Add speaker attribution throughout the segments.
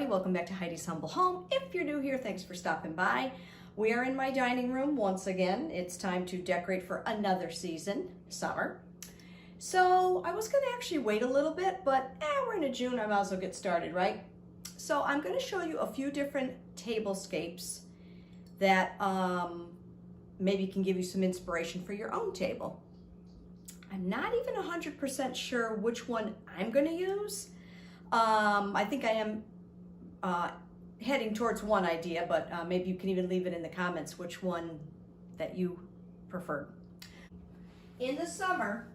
Speaker 1: everybody, welcome back to Heidi's Humble Home. If you're new here, thanks for stopping by. We are in my dining room once again. It's time to decorate for another season, summer. So I was going to actually wait a little bit, but we're into June, I might as well get started, right? So I'm going to show you a few different tablescapes that maybe can give you some inspiration for your own table. I'm not even 100% sure which one I'm going to use. I think I am heading towards one idea, but maybe you can even leave it in the comments which one that you prefer. In the summer,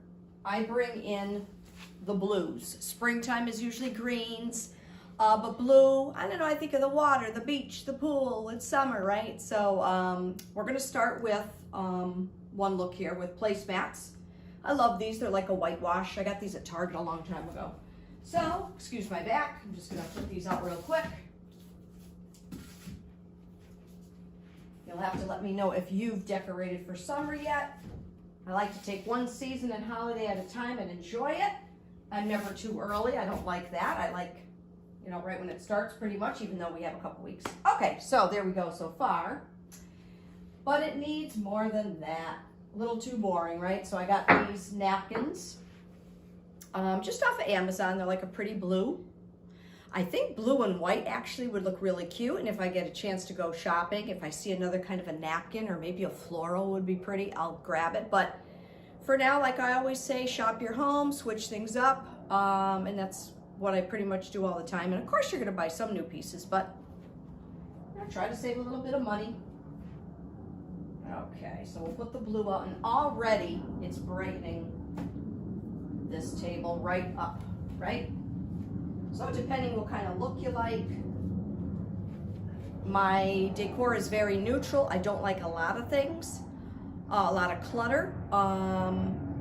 Speaker 1: I bring in the blues. Springtime is usually greens, but blue, I don't know, I think of the water, the beach, the pool, it's summer, right? So we're gonna start with one look here with placemats. I love these, they're like a whitewash. I got these at Target a long time ago. So, excuse my back, I'm just gonna put these out real quick. You'll have to let me know if you've decorated for summer yet. I like to take one season and holiday at a time and enjoy it. I'm never too early, I don't like that. I like, you know, right when it starts pretty much, even though we have a couple weeks. Okay, so there we go so far. But it needs more than that. A little too boring, right? So I got these napkins. Just off of Amazon, they're like a pretty blue. I think blue and white actually would look really cute, and if I get a chance to go shopping, if I see another kind of a napkin or maybe a floral would be pretty, I'll grab it. But for now, like I always say, shop your home, switch things up, and that's what I pretty much do all the time. And of course you're gonna buy some new pieces, but I'm gonna try to save a little bit of money. Okay, so we'll put the blue out, and already it's brightening this table right up, right? So depending what kind of look you like. My decor is very neutral. I don't like a lot of things, a lot of clutter.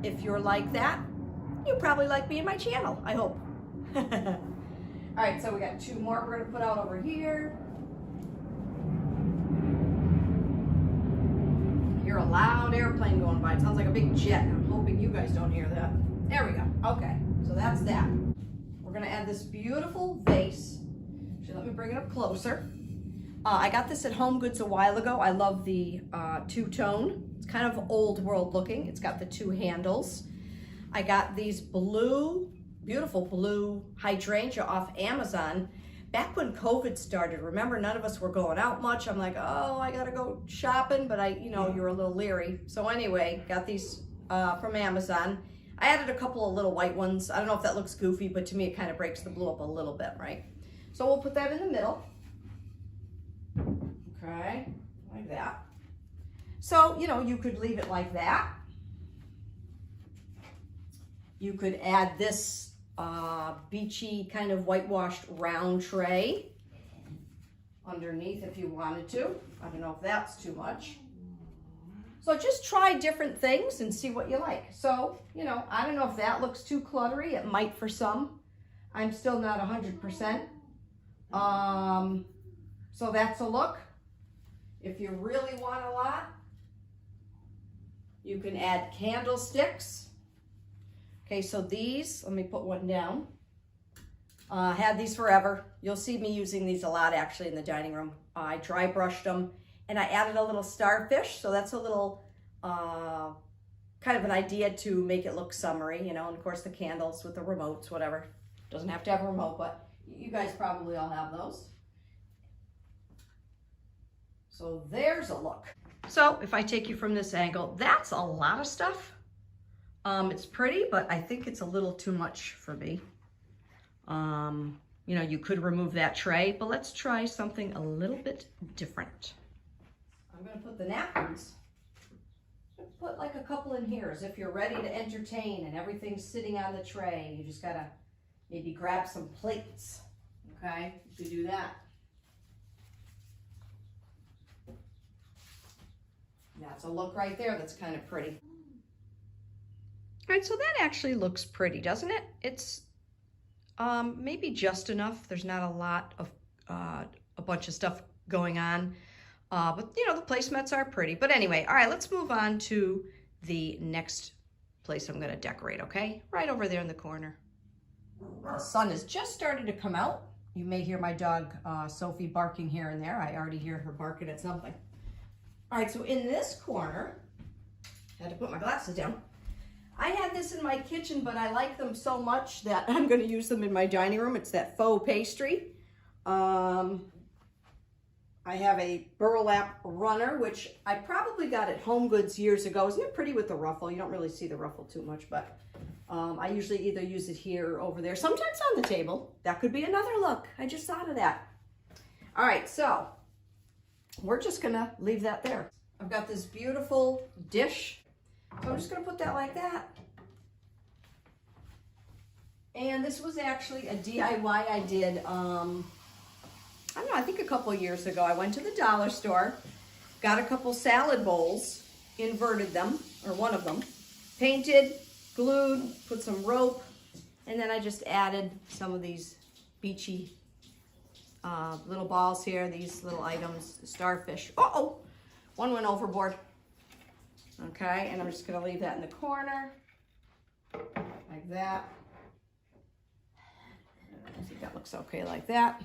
Speaker 1: If you're like that, you probably like me and my channel, I hope. All right, so we got two more we're gonna put out over here. I hear a loud airplane going by. It sounds like a big jet. I'm hoping you guys don't hear that. There we go. Okay, so that's that. We're gonna add this beautiful vase. Actually, let me bring it up closer. I got this at Home Goods a while ago. I love the two-tone. It's kind of old world looking. It's got the two handles. I got these blue, beautiful blue hydrangea off Amazon. Back when COVID started, remember, none of us were going out much. I'm like, oh, I gotta go shopping, but you know, you're a little leery. So anyway, got these from Amazon. I added a couple of little white ones. I don't know if that looks goofy, but to me it kind of breaks the blue up a little bit, right? So we'll put that in the middle. Okay, like that. So, you know, you could leave it like that. You could add this beachy kind of whitewashed round tray underneath if you wanted to. I don't know if that's too much. So just try different things and see what you like. So, you know, I don't know if that looks too cluttery. It might for some. I'm still not 100%. So that's a look. If you really want a lot, you can add candlesticks. Okay, so these, let me put one down. Had these forever. You'll see me using these a lot actually in the dining room. I dry brushed them. And I added a little starfish, so that's a little kind of an idea to make it look summery, you know, and of course the candles with the remotes, whatever. Doesn't have to have a remote, but you guys probably all have those. So there's a look. So if I take you from this angle, that's a lot of stuff. It's pretty, but I think it's a little too much for me. You know, you could remove that tray, but let's try something a little bit different. I'm gonna put the napkins. Put like a couple in here as if you're ready to entertain and everything's sitting on the tray. You just gotta maybe grab some plates. Okay, you could do that. That's a look right there that's kind of pretty. All right, so that actually looks pretty, doesn't it? It's maybe just enough. There's not a lot of a bunch of stuff going on. But you know, the placemats are pretty. But anyway, all right, let's move on to the next place I'm gonna decorate, okay? Right over there in the corner. The sun has just started to come out. You may hear my dog, Sophie, barking here and there. I already hear her barking at something. All right, so in this corner, I had to put my glasses down. I had this in my kitchen, but I like them so much that I'm going to use them in my dining room. It's that faux pastry. I have a burlap runner, which I probably got at Home Goods years ago. Isn't it pretty with the ruffle? You don't really see the ruffle too much, but I usually either use it here or over there. Sometimes on the table. That could be another look. I just thought of that. All right, so we're just going to leave that there. I've got this beautiful dish. So I'm just going to put that like that. And this was actually a DIY I did, I don't know, I think a couple of years ago. I went to the dollar store, got a couple salad bowls, inverted them, or one of them, painted, glued, put some rope, and then I just added some of these beachy little balls here, these little items, starfish. Uh-oh, one went overboard. Okay, and I'm just going to leave that in the corner, like that. I think that looks okay like that.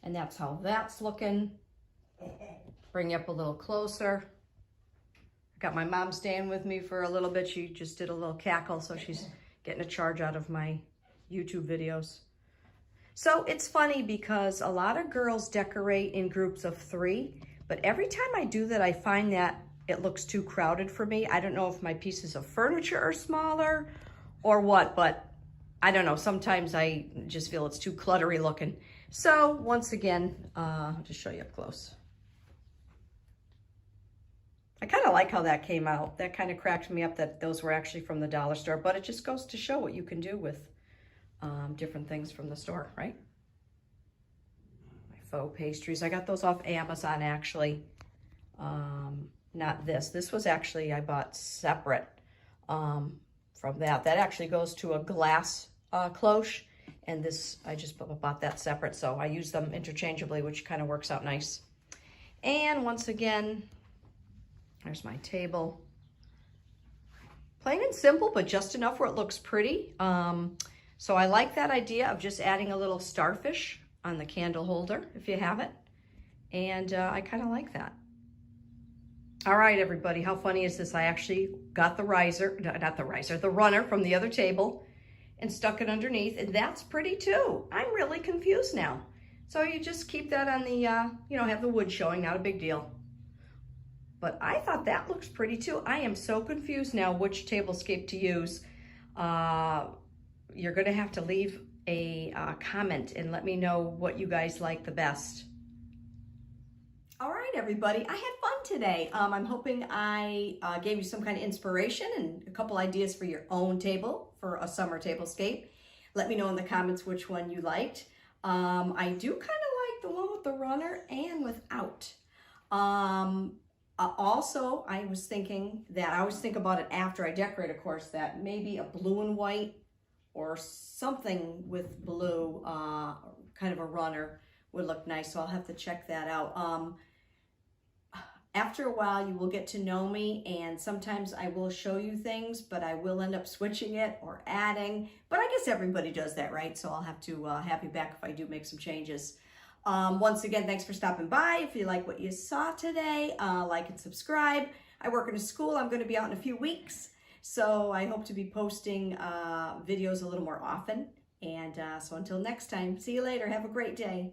Speaker 1: And that's how that's looking. Bring you up a little closer. I got my mom staying with me for a little bit. She just did a little cackle, so she's getting a charge out of my YouTube videos. So it's funny because a lot of girls decorate in groups of 3. But every time I do that, I find that it looks too crowded for me. I don't know if my pieces of furniture are smaller or what, but I don't know. Sometimes I just feel it's too cluttery looking. So once again, I'll just show you up close. I kind of like how that came out. That kind of cracked me up that those were actually from the dollar store, but it just goes to show what you can do with different things from the store, right? Faux pastries. I got those off Amazon actually. Not this. This was actually, I bought separate from that. That actually goes to a glass cloche. And this, I just bought that separate. So I use them interchangeably, which kind of works out nice. And once again, there's my table. Plain and simple, but just enough where it looks pretty. So I like that idea of just adding a little starfish on the candle holder, if you have it. And I kind of like that. All right, everybody, how funny is this? I actually got the the runner from the other table and stuck it underneath, and that's pretty too. I'm really confused now. So you just keep that on the, have the wood showing, not a big deal. But I thought that looks pretty too. I am so confused now which tablescape to use. You're gonna have to leave a comment and let me know what you guys like the best. All right, everybody, I had fun today. I'm hoping I gave you some kind of inspiration and a couple ideas for your own table for a summer tablescape. Let me know in the comments which one you liked. I do kind of like the one with the runner and without. Also, I was thinking that I always think about it after I decorate, of course, that maybe a blue and white or something with blue, kind of a runner would look nice. So I'll have to check that out. After a while, you will get to know me, and sometimes I will show you things, but I will end up switching it or adding. But I guess everybody does that, right? So I'll have to have you back if I do make some changes. Once again, thanks for stopping by. If you like what you saw today, like and subscribe. I work in a school. I'm going to be out in a few weeks. So I hope to be posting videos a little more often. And so until next time, see you later. Have a great day.